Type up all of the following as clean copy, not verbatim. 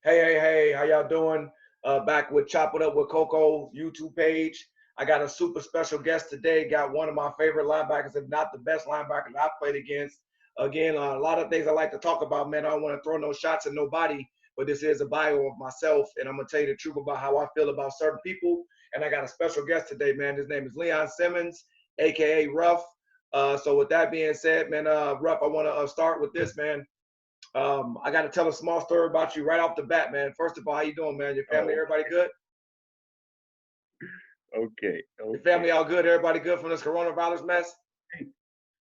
Hey, how y'all doing? Back with Chop It Up with Coco YouTube page. I got a super special guest today. Got one of my favorite linebackers, if not the best linebacker I played against. Again, a lot of things I like to talk about, man. I don't want to throw no shots at nobody, but this is a bio of myself, and I'm gonna tell you the truth about how I feel about certain people. And I got a special guest today, man. His name is Leon Simmons, aka Ruff. So with that being said, man, Ruff, I want to start with this, man. I got to tell a small story about you right off the bat, man. First of all, how you doing, man? Your family, Oh, everybody good? okay, Your okay. family all good? Everybody good from this coronavirus mess?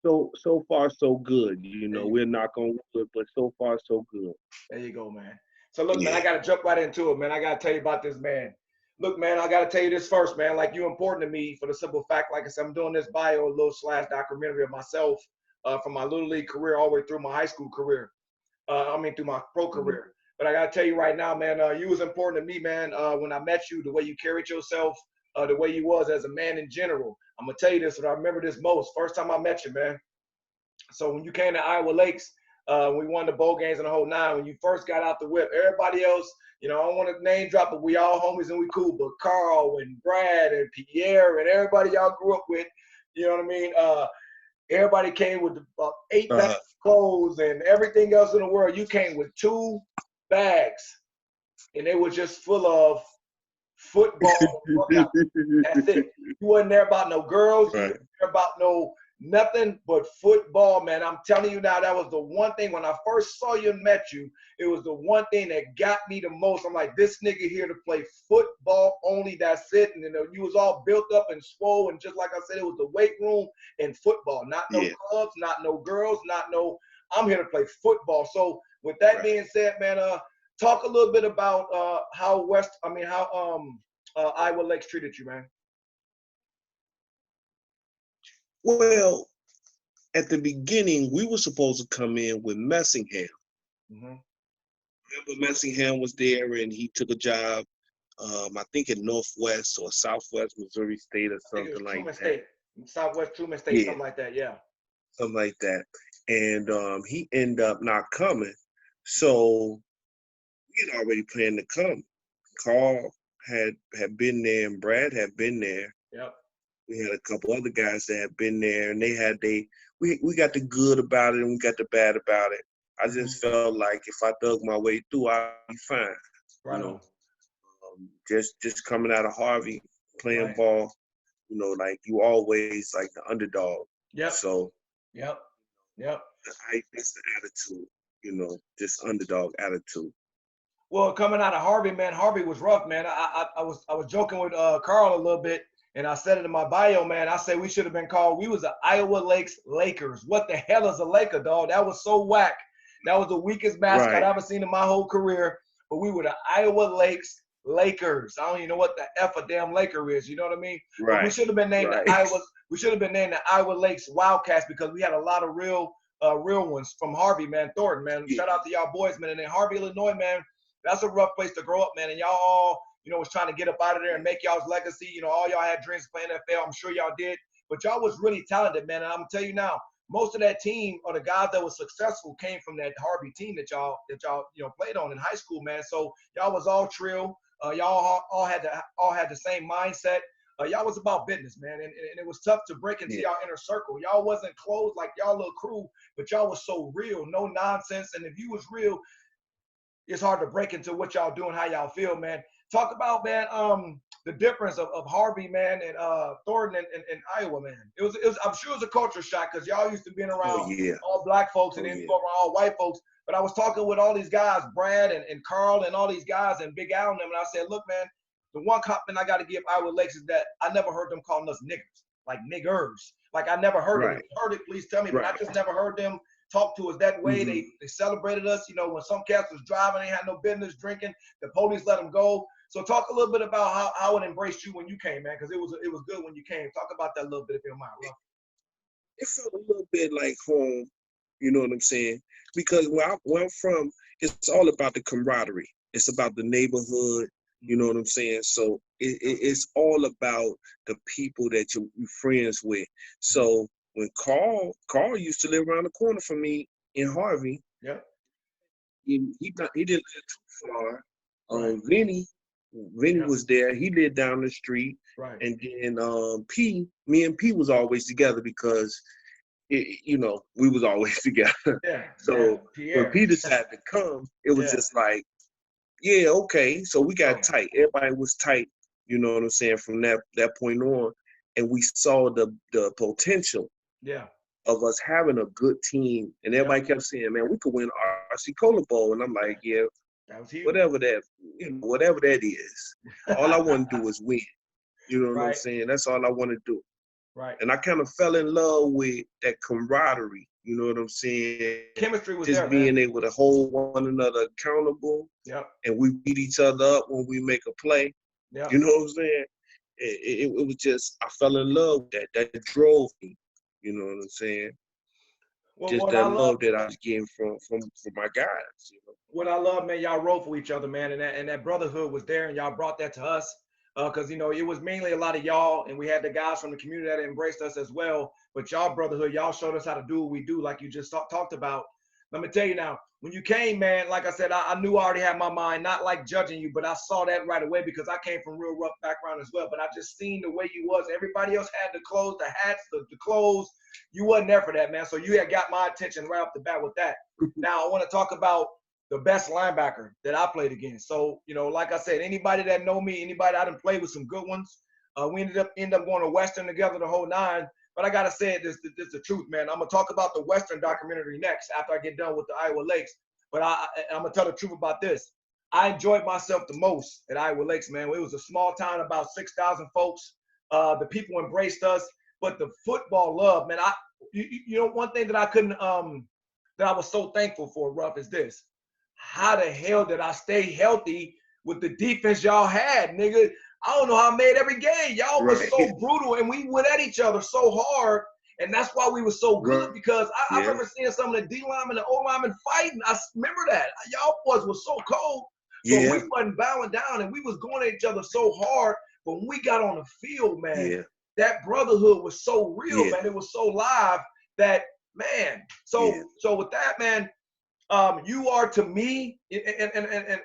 So far so good. There you We're go. not gonna wood, but so far so good. There you go, man. So look, man, I Yeah. got to jump right into it, man. I got to tell you about this man. Look, man, I got to tell you this first, man. Like, you important to me for the simple fact, like I said, I'm doing this bio, a little slash documentary of myself from my little league career all the way through my high school career. Through my pro Mhm. career. But I gotta tell you right now, man, you was important to me, man. When I met you, the way you carried yourself, the way you was as a man in general. I'm gonna tell you this, but I remember this most. First time I met you, man. So when you came to Iowa Lakes, we won the bowl games and the whole nine. When you first got out the whip, everybody else, I don't want to name drop, but we all homies and we cool. But Carl and Brad and Pierre and everybody y'all grew up with, you know what I mean? Everybody came with eight bags Uh, of clothes and everything else in the world. You came with two bags, and they were just full of football workout. That's it. You wasn't there about no girls. You right. wasn't there about no nothing but football, man. I'm telling you now, that was the one thing when I first saw you and met you. It was the one thing that got me the most. I'm like, this nigga here to play football only. That's it. And you was all built up and swole, and just like I said, it was the weight room and football. Not no Yeah. clubs, not no girls, not no. I'm here to play football. So with that Right. being said, man, talk a little bit about how Iowa Lakes treated you, man. Well, at the beginning, we were supposed to come in with Messingham. Mm-hmm. Remember, Messingham was there, and he took a job. I think in Northwest or Southwest Missouri State or I think it was something like Truman that. State, Southwest Truman State, Yeah, something like that. Yeah. something like that. And he ended up not coming. So we had already planned to come. Carl had been there, and Brad had been there. Yep. We had a couple other guys that had been there, and we got the good about it and we got the bad about it. I Mm-hmm. just felt like if I dug my way through, I'd be fine. You Right know, on. just coming out of Harvey, playing Right. ball. Like you always like the underdog. Yep. So Yep. Yep. that's the attitude. This underdog attitude. Well, coming out of Harvey, man, Harvey was rough, man. I was joking with Carl a little bit, and I said it in my bio, man. I said we should have been called. We was the Iowa Lakes Lakers. What the hell is a Laker, dog? That was so whack. That was the weakest mascot Right, I ever seen in my whole career. But we were the Iowa Lakes Lakers. I don't even know what the F a damn Laker is. You know what I mean? But we right, should have been named the right. Iowa. We should have been named the Iowa Lakes Wildcats because we had a lot of real ones from Harvey, man. Thornton, man. Yeah, Shout out to y'all boys, man. And then Harvey, Illinois, man. That's a rough place to grow up, man. And y'all all, was trying to get up out of there and make y'all's legacy. All y'all had dreams to play NFL. I'm sure y'all did. But y'all was really talented, man. And I'm gonna tell you now, most of that team or the guys that was successful came from that Harvey team that y'all played on in high school, man. So y'all was all trill. Y'all all had the same mindset. Y'all was about business, man, and it was tough to break into yeah, y'all inner circle. Y'all wasn't closed like y'all little crew, but y'all was so real, no nonsense. And if you was real, it's hard to break into what y'all doing, how y'all feel, man. Talk about, man, the difference of Harvey, man, and Thornton and Iowa, man. It was I'm sure it was a culture shock because y'all used to being oh around yeah, all black folks oh and then yeah. go around all white folks. But I was talking with all these guys, Brad and Carl and all these guys and Big Al and them, and I said, look, man, the one compliment I got to give Iowa Lakes is that I never heard them calling us niggers, like niggers. Like I never heard them. If Right, you heard it, please tell me. But I right. just never heard them talk to us that way. Hmm. They celebrated us. When some cats was driving, they had no business drinking. The police let them go. So talk a little bit about how it embraced you when you came, man, because it was good when you came. Talk about that a little bit if you don't mind, Ruff. It felt a little bit like home. You know what I'm saying? Because where I'm from, it's all about the camaraderie. It's about the neighborhood. You know Mm-hmm. what I'm saying? So it's all about the people that you're friends with. Mm-hmm. So when Carl used to live around the corner from me in Harvey, Yep. he didn't live too far. Right. Vinny Yep. was there. He lived down the street, Right. and then me and P was always together because we was always together. Yeah. Yeah. So when Pierre. P decided to come, it was Yeah. just like, yeah, okay. So we got Bro. tight. Everybody was tight. You know what I'm saying? From that point on, and we saw the potential Yeah. of us having a good team. And Yep. everybody kept saying, "Man, we could win RC Cola Bowl." And I'm Yeah. like, "Yeah, That was huge. whatever that is. All I want to do is win." You know what I'm Right. saying? That's all I want to do. Right. And I kind of fell in love with that camaraderie. You know what I'm saying? Chemistry was Just there, man. being able to hold one another accountable, Yep. and we beat each other up when we make a play. Yep. You know what I'm saying? It was just, I fell in love with that. That drove me. You know what I'm saying? Well, Just what I that love, love that I was getting from my guys. what I love, man, y'all rode for each other, man, and that brotherhood was there, and y'all brought that to us, because it was mainly a lot of y'all, and we had the guys from the community that embraced us as well. But y'all brotherhood, y'all showed us how to do what we do, like you just talked about. Let me tell you now, when you came, man, like I said, I knew I already had my mind, not like judging you, but I saw that right away because I came from real rough background as well. But I just seen the way you was. Everybody else had the clothes, the hats, the clothes. You wasn't there for that, man. So you had got my attention right off the bat with that. Now I want to talk about the best linebacker that I played against. So, like I said, anybody that know me, anybody I done played with some good ones, we ended up going to Western together the whole nine. But I gotta say this is the truth, man. I'm gonna talk about the Western documentary next after I get done with the Iowa Lakes. But I'm gonna tell the truth about this. I enjoyed myself the most at Iowa Lakes, man. It was a small town, about 6,000 folks. The people embraced us, but the football love, man. One thing that I couldn't that I was so thankful for, Ruff, is this. How the hell did I stay healthy with the defense y'all had, nigga? I don't know how I made every game. Y'all was Right. so brutal, and we went at each other so hard, and that's why we were so good. Right. Because I Yeah. remember seeing some of the D linemen and the O linemen fighting. I remember that. Y'all boys was so cold, but Yeah. we wasn't bowing down, and we was going at each other so hard. But when we got on the field, man, Yeah. that brotherhood was so real, Yeah. man. It was so live that, man. Yeah. So with that, man. You are to me, and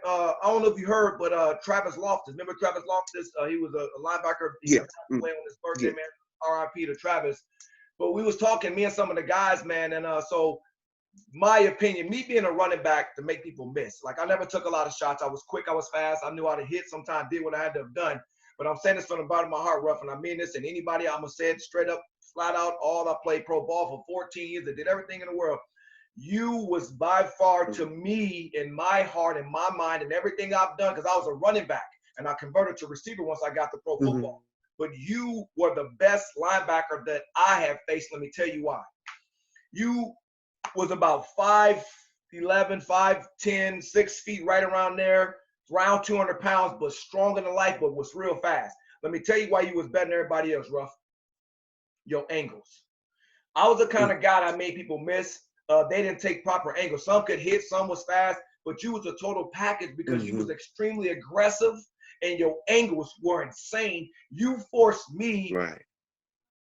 I don't know if you heard, but Travis Loftus. Remember Travis Loftus? He was a linebacker. He Yeah. passed away on his birthday, Yeah. man. R.I.P. to Travis. But we was talking, me and some of the guys, man, and so my opinion, me being a running back to make people miss. Like I never took a lot of shots. I was quick. I was fast. I knew how to hit. Sometimes did what I had to have done. But I'm saying this from the bottom of my heart, Ruff, and I mean this. And anybody, I'm gonna say it straight up, flat out. All I played pro ball for 14 years. I did everything in the world. You was by far to me in my heart, in my mind, and everything I've done, because I was a running back and I converted to receiver once I got to pro football. But you were the best linebacker that I have faced. Let me tell you why. You was about 5'11", 5'10", 6 feet, right around there, around 200 pounds, but stronger than life, but was real fast. Let me tell you why you was better than everybody else, Ruff. Your angles. I was the kind of guy that made people miss. They didn't take proper angles. Some could hit, some was fast, but you was a total package because you was extremely aggressive and your angles were insane. You forced me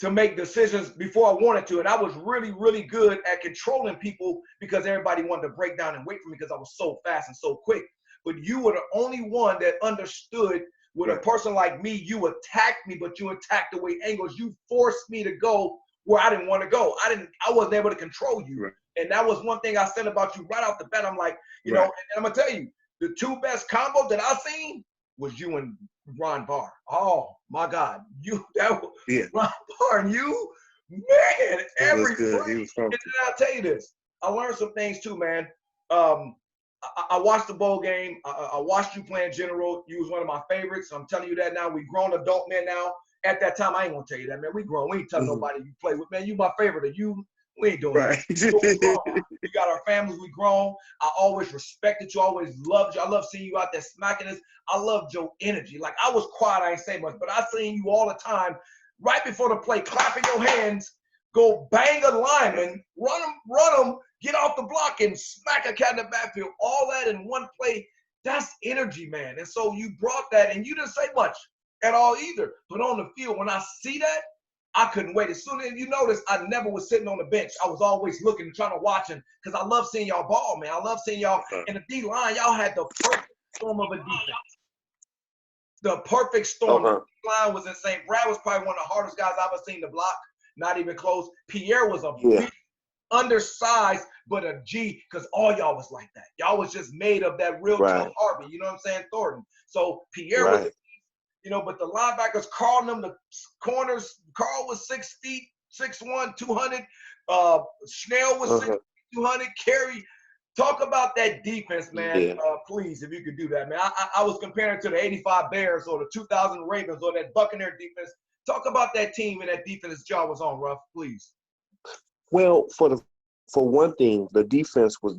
to make decisions before I wanted to, and I was really, really good at controlling people because everybody wanted to break down and wait for me because I was so fast and so quick. But you were the only one that understood with a person like me, you attacked me, but you attacked the way angles. You forced me to go where I didn't want to go. I wasn't able to control you. And that was one thing I said about you right off the bat. I'm like, and I'm gonna tell you, the two best combos that I seen was you and Ron Barr. Oh my God. Ron Barr and you, man, every play. And then I'll tell you this. I learned some things too, man. I watched the bowl game. I watched you playing general. You was one of my favorites. I'm telling you that now. We grown adult men now. At that time, I ain't gonna tell you that, man. We grown. We ain't telling nobody you play with, man. You my favorite. You, we ain't doing that. We got our families. We grown. I always respected you. Always loved you. I love seeing you out there smacking us. I loved your energy. Like I was quiet. I ain't say much, but I seen you all the time. Right before the play, clapping your hands, go bang a lineman, run them, get off the block and smack a cat in the backfield. All that in one play. That's energy, man. And so you brought that, and you didn't say much at all either. But on the field, when I see that, I couldn't wait. As soon as you notice, I never was sitting on the bench. I was always looking, trying to watch him, because I love seeing y'all ball, man. I love seeing y'all in the D line. Y'all had the perfect storm of a defense. The perfect storm. The D line was insane. Brad was probably one of the hardest guys I've ever seen to block. Not even close. Pierre was a big, undersized, but a G, because all y'all was like that. Y'all was just made of that real tough Harvey. You know what I'm saying? Thornton. So Pierre was, you know, but the linebackers, Carl them, the corners, Carl was 6 feet, 6'1", 200. Schnell was 6 feet, 200. Carey, talk about that defense, man. Please, if you could do that, man. I was comparing to the 85 Bears or the 2000 Ravens or that Buccaneer defense. Talk about that team and that defense that y'all was on, Ruff, please. Well, for one thing, the defense was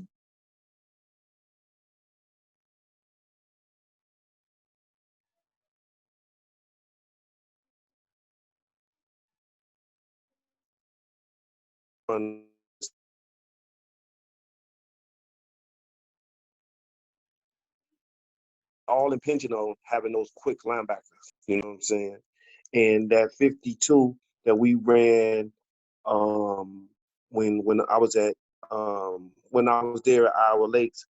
all impinging on having those quick linebackers. You know what I'm saying? And that 52 that we ran when I was there at Iowa Lakes,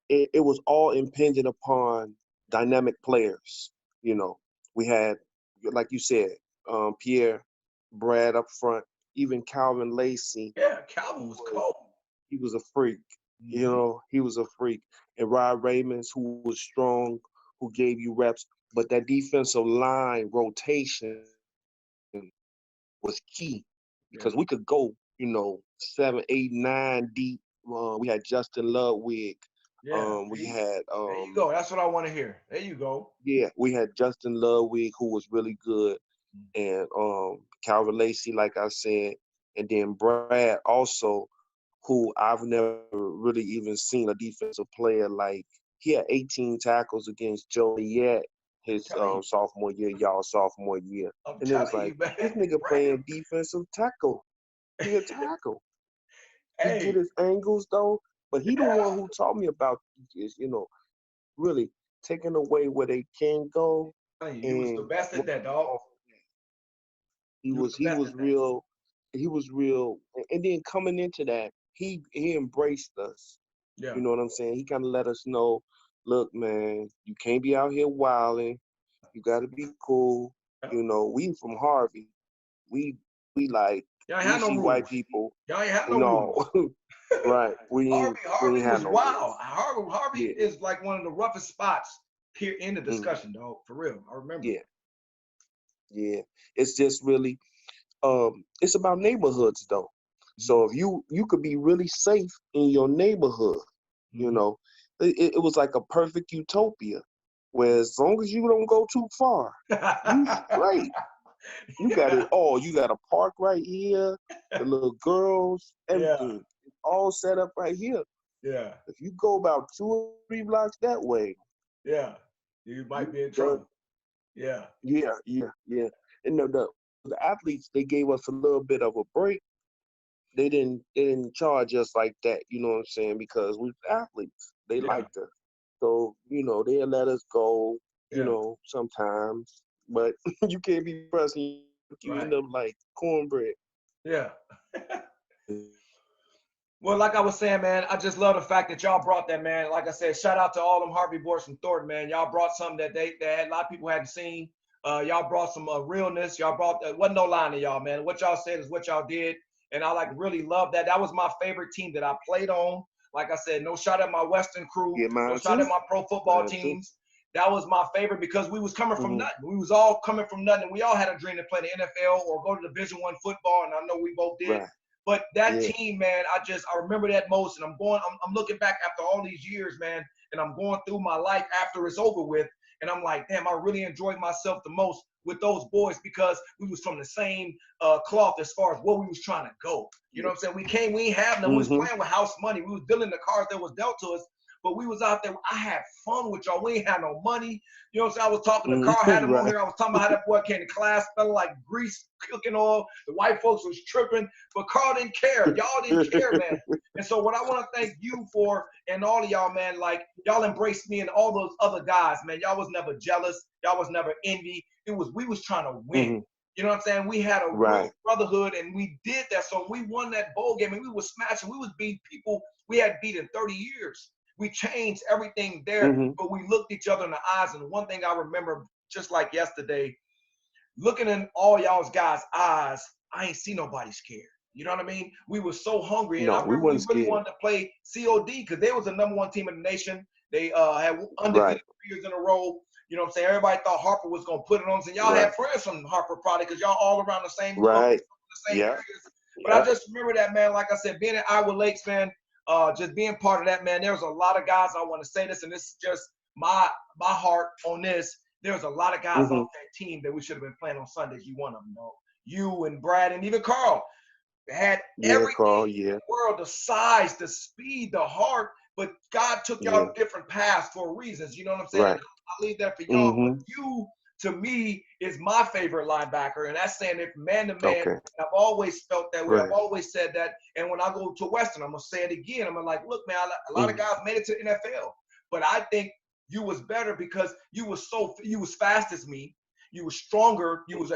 it was all impinging upon dynamic players. You know, we had, like you said, Pierre, Brad up front, even Calvin Lacey. Yeah, Calvin was cold. He was a freak. You know, he was a freak. And Rod Raymonds, who was strong, who gave you reps. But that defensive line rotation was key, because we could go, you know, 7, 8, 9 deep. We had Justin Ludwig. We had there you go. That's what I want to hear. There you go. Yeah, we had Justin Ludwig, who was really good, and Calvin Lacey, like I said, and then Brad also, who I've never really even seen a defensive player like. He had 18 tackles against Joliet his sophomore year, y'all sophomore year. And it was like, this nigga playing defensive tackle. He a tackle. He get his angles though, but he the one who taught me about is, you know, really taking away where they can go. You was the best at that, dog. He was real. He was real. And then coming into that, he embraced us. Yeah. You know what I'm saying? He kind of let us know, look, man, you can't be out here wilding. You got to be cool. You know, we from Harvey. We like, y'all we see no white rules. people. Y'all ain't have no rules. Right. Harvey was no wild. Harvey is like one of the roughest spots here in the discussion, dog. For real. I remember. Yeah. It's just really, it's about neighborhoods though. So if you could be really safe in your neighborhood, you know, it was like a perfect utopia, where as long as you don't go too far, you straight. You got it all. You got a park right here, the little girls, everything. It's all set up right here. Yeah. If you go about 2 or 3 blocks that way, you might be in trouble. Yeah. And the athletes, they gave us a little bit of a break. They didn't charge us like that, you know what I'm saying? Because we're athletes. They liked us. So, you know, they let us go, you know, sometimes. But you can't be pressing. You end up like cornbread. Yeah. Well, like I was saying, man, I just love the fact that y'all brought that, man. Like I said, shout out to all them Harvey boys from Thornton, man. Y'all brought something that a lot of people hadn't seen. Y'all brought some realness. Y'all brought, wasn't no line to y'all, man. What y'all said is what y'all did. And I really love that. That was my favorite team that I played on. Like I said, no shot at my Western crew. No shot at my pro football teams. That was my favorite because we was coming from nothing. We was all coming from nothing. We all had a dream to play the NFL or go to Division I football, and I know we both did. But that team, man, I remember that most. And I'm looking back after all these years, man, and I'm going through my life after it's over with. And I'm like, damn, I really enjoyed myself the most with those boys because we was from the same cloth as far as where we was trying to go. You know what I'm saying? We ain't have them. We was playing with house money. We was dealing the cards that was dealt to us. But we was out there. I had fun with y'all. We ain't had no money. You know what I'm saying? I was talking to Carl, had him on here. I was talking about how that boy came to class, smelling like grease, cooking oil. The white folks was tripping, but Carl didn't care. Y'all didn't care, man. And so what I want to thank you for, and all of y'all, man, like y'all embraced me and all those other guys, man. Y'all was never jealous. Y'all was never envy. We was trying to win. You know what I'm saying? We had a real Right. brotherhood, and we did that. So we won that bowl game, and we was smashing. We was beating people we had beat in 30 years. We changed everything there, Mm-hmm. but we looked each other in the eyes. And one thing I remember, just like yesterday, looking in all y'all's guys' eyes, I ain't see nobody scared. You know what I mean? We were so hungry, and I No, we remember we wasn't really scared. wanted to play COD because they was the number one team in the nation. They had undefeated Right. years in a row. You know what I'm saying? Everybody thought Harper was gonna put it on us, and y'all Right. had friends from Harper probably because y'all all around the same little, Right. the same Yeah. areas. But I Yeah. just remember that, man. Like I said, being in Iowa Lakes, man, just being part of that, man. There was a lot of guys. I want to say this, and this is just my heart on this. There's a lot of guys Mm-hmm. off that team that we should have been playing on Sundays. You one of them, though. You and Brad and even Carl had Yeah, everything Carl. in Yeah. the world, the size, the speed, the heart, but God took Yeah. y'all different paths for reasons. You know what I'm saying? Right. I leave that for y'all. But Mm-hmm. you, to me, is my favorite linebacker. And that's saying if man to man, Okay. I've always felt that way. I've Right. always said that. And when I go to Western, I'm going to say it again. I'm like, look, man, a lot of Mm-hmm. guys made it to the NFL. But I think you was better because you was fast as me. You was stronger. You was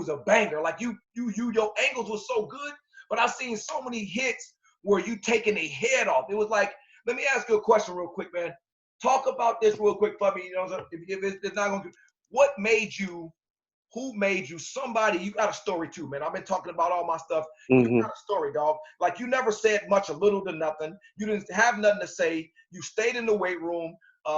a banger. Like your angles were so good. But I've seen so many hits where you taking a head off. It was like, let me ask you a question real quick, man. Talk about this real quick for me. You know, if it's not going to, what made you, who made you somebody, you got a story too, man. I've been talking about all my stuff. You Mm-hmm. got a story, dog. Like you never said much, a little to nothing. You didn't have nothing to say. You stayed in the weight room.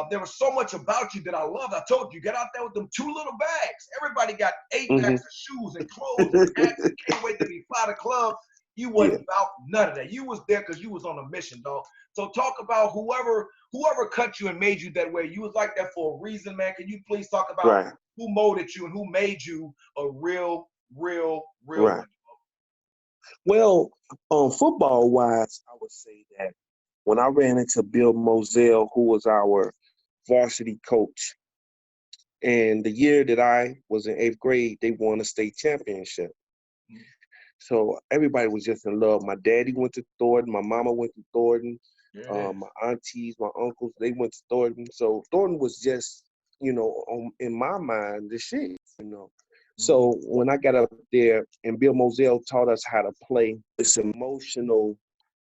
There was so much about you that I loved. I told you, get out there with them 2 little bags. Everybody got 8 Mm-hmm. bags of shoes and clothes and hats and can't wait to be fly to club. You Yeah. wasn't about none of that. You was there because you was on a mission, dog. So talk about whoever cut you and made you that way. You was like that for a reason, man. Can you please talk about Right. who molded you and who made you a real Right. winner? Well, football wise, I would say that when I ran into Bill Moselle, who was our varsity coach, and the year that I was in 8th grade, they won a state championship. Mm. So everybody was just in love. My daddy went to Thornton. My mama went to Thornton. There it is. My aunties, my uncles, they went to Thornton. So Thornton was just, in my mind, the shit, Mm-hmm. So when I got up there and Bill Moselle taught us how to play this emotional,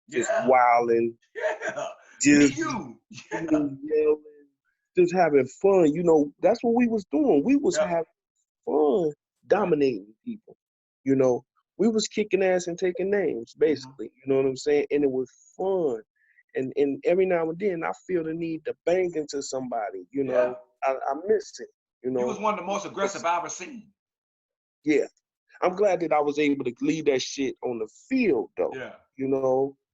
just Yeah. wilding, Yeah. Me, just you. Yeah. screaming, yelling, just having fun. That's what we was doing. We was Yep. having fun, Right. dominating people. You know, we was kicking ass and taking names, Mm-hmm. basically. You know what I'm saying? And it was fun. And every now and then I feel the need to bang into somebody. Yeah. I miss it. You was one of the most aggressive I ever seen. Yeah, I'm glad that I was able to leave that shit on the field, though. Yeah.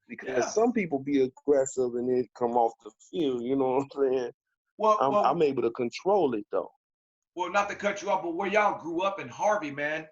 Because Yeah. some people be aggressive and then come off the field. You know what I'm saying? I'm Well, able to control it though. well, not to cut you off, but where y'all grew up in Harvey, man,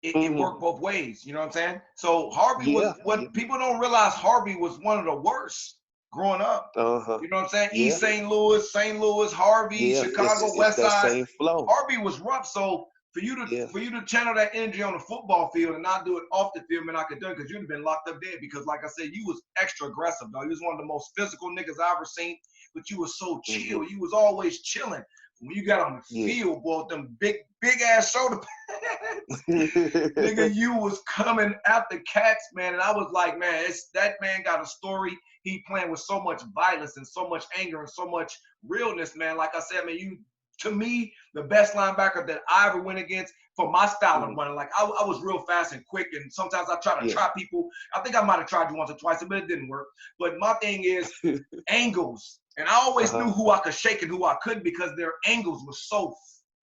it Hmm. worked both ways. You know what I'm saying? So Harvey was Yeah. Yeah. what people don't realize. Harvey was one of the worst growing up. Uh-huh. You know what I'm saying? Yeah. East St. Louis, Harvey, Yeah. Chicago, It's West that Side. same flow. Harvey was rough. So Yeah. for you to channel that energy on the football field and not do it off the field, man, I could do it because you'd have been locked up dead. Because like I said, you was extra aggressive, dog. You was one of the most physical niggas I ever seen, but you was so Hmm. chill. You was always chilling. When you got on the Yeah. field, boy, with them big ass shoulder pads, nigga, you was coming after cats, man. And I was like, man, that man got a story. He playing with so much violence and so much anger and so much realness, man. Like I said, man, you, to me, the best linebacker that I ever went against for my style of Hmm. running. Like I was real fast and quick, and sometimes I try to Yeah. try people. I think I might have tried you once or twice, but it didn't work. But my thing is angles. And I always knew who I could shake and who I couldn't because their angles were so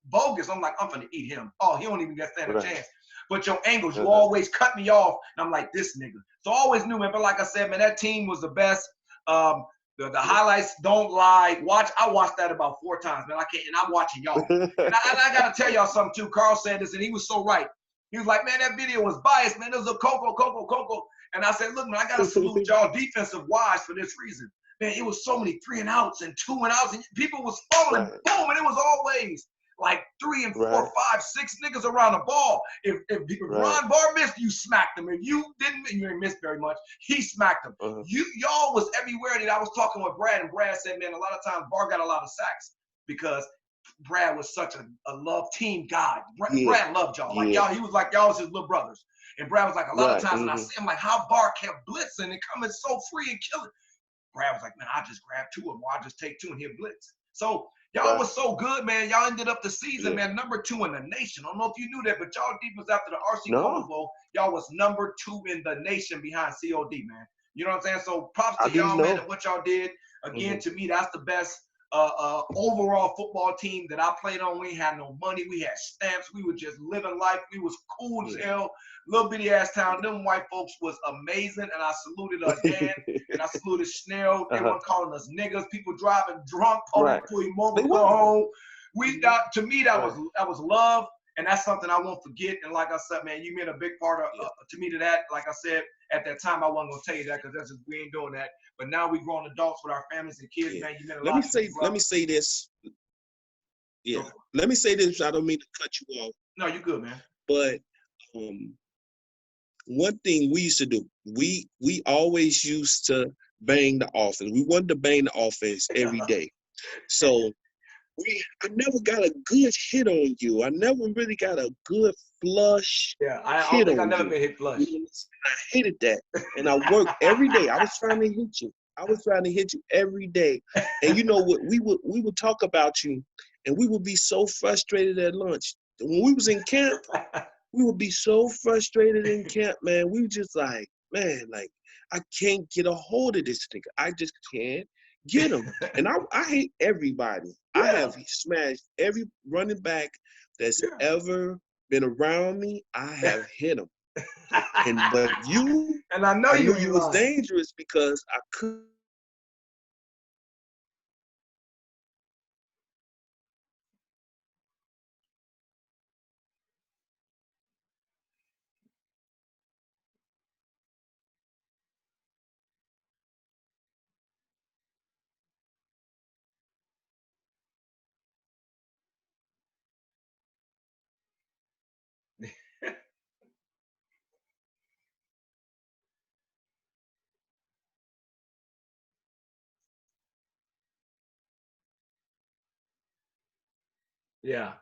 bogus. I'm like, I'm gonna eat him. Oh, he don't even get stand a Right. chance. But your angles, you always cut me off, and I'm like, this nigga. So I always knew, man. But like I said, man, that team was the best. The highlights don't lie. I watched that about 4 times, man. I can't, and I'm watching y'all. And I gotta tell y'all something too. Carl said this, and he was so right. He was like, man, that video was biased, man. It was a Coco. And I said, look, man, I gotta salute y'all defensive wise for this reason. Man, it was so many 3 and outs and 2 and outs, and people was falling, boom, and it was always like 3 and 4, 5, 6 niggas around the ball. If Ron Barr missed, you smacked him. If you didn't, you didn't miss very much. He smacked him. Y'all was everywhere. That I was talking with Brad, and Brad said, man, a lot of times Barr got a lot of sacks because Brad was such a love team guy. Yeah. Brad loved y'all. Like Yeah. y'all, he was like y'all was his little brothers. And Brad was like, a lot of Right. times when I see him, like how Bar kept blitzing and coming so free and killing. Brad was like, man, I just grab two of them, or I just take two and hit blitz. So y'all was so good, man. Y'all ended up the season, man, #2 in the nation. I don't know if you knew that, but y'all defense after the RC Cola Bowl, y'all was #2 in the nation behind COD, man. You know what I'm saying? So props to y'all, man, and what y'all did. Again, to me, that's the best overall football team that I played on. We had no money. We had stamps. We were just living life. We was cool as hell. Little bitty ass town. Them white folks was amazing. And I saluted Dan and I saluted Snell. They weren't calling us niggas. People driving drunk, police pull him over, go home. We got, to me, that was love. And that's something I won't forget. And like I said, man, you meant a big part of to me to that. Like I said, at that time, I wasn't gonna tell you that because that's just, we ain't doing that. But now we grown adults with our families and kids, man. You meant a lot. Let me say this. Yeah. Let me say this. I don't mean to cut you off. No, you good, man. But one thing we used to do, we always used to bang the offense. We wanted to bang the offense every day. So I never got a good hit on you. I never really got a good flush. Yeah, I don't think I never been hit flush. I hated that. And I worked every day. I was trying to hit you. I was trying to hit you every day. And you know what? We would talk about you, and we would be so frustrated at lunch. When we was in camp, we would be so frustrated in camp, man. We were just like, man, like, I can't get a hold of this nigga. I just can't get him. And I hate everybody. I have smashed every running back that's ever been around me. I have hit him. But you, and I know you was dangerous because I could. Yeah.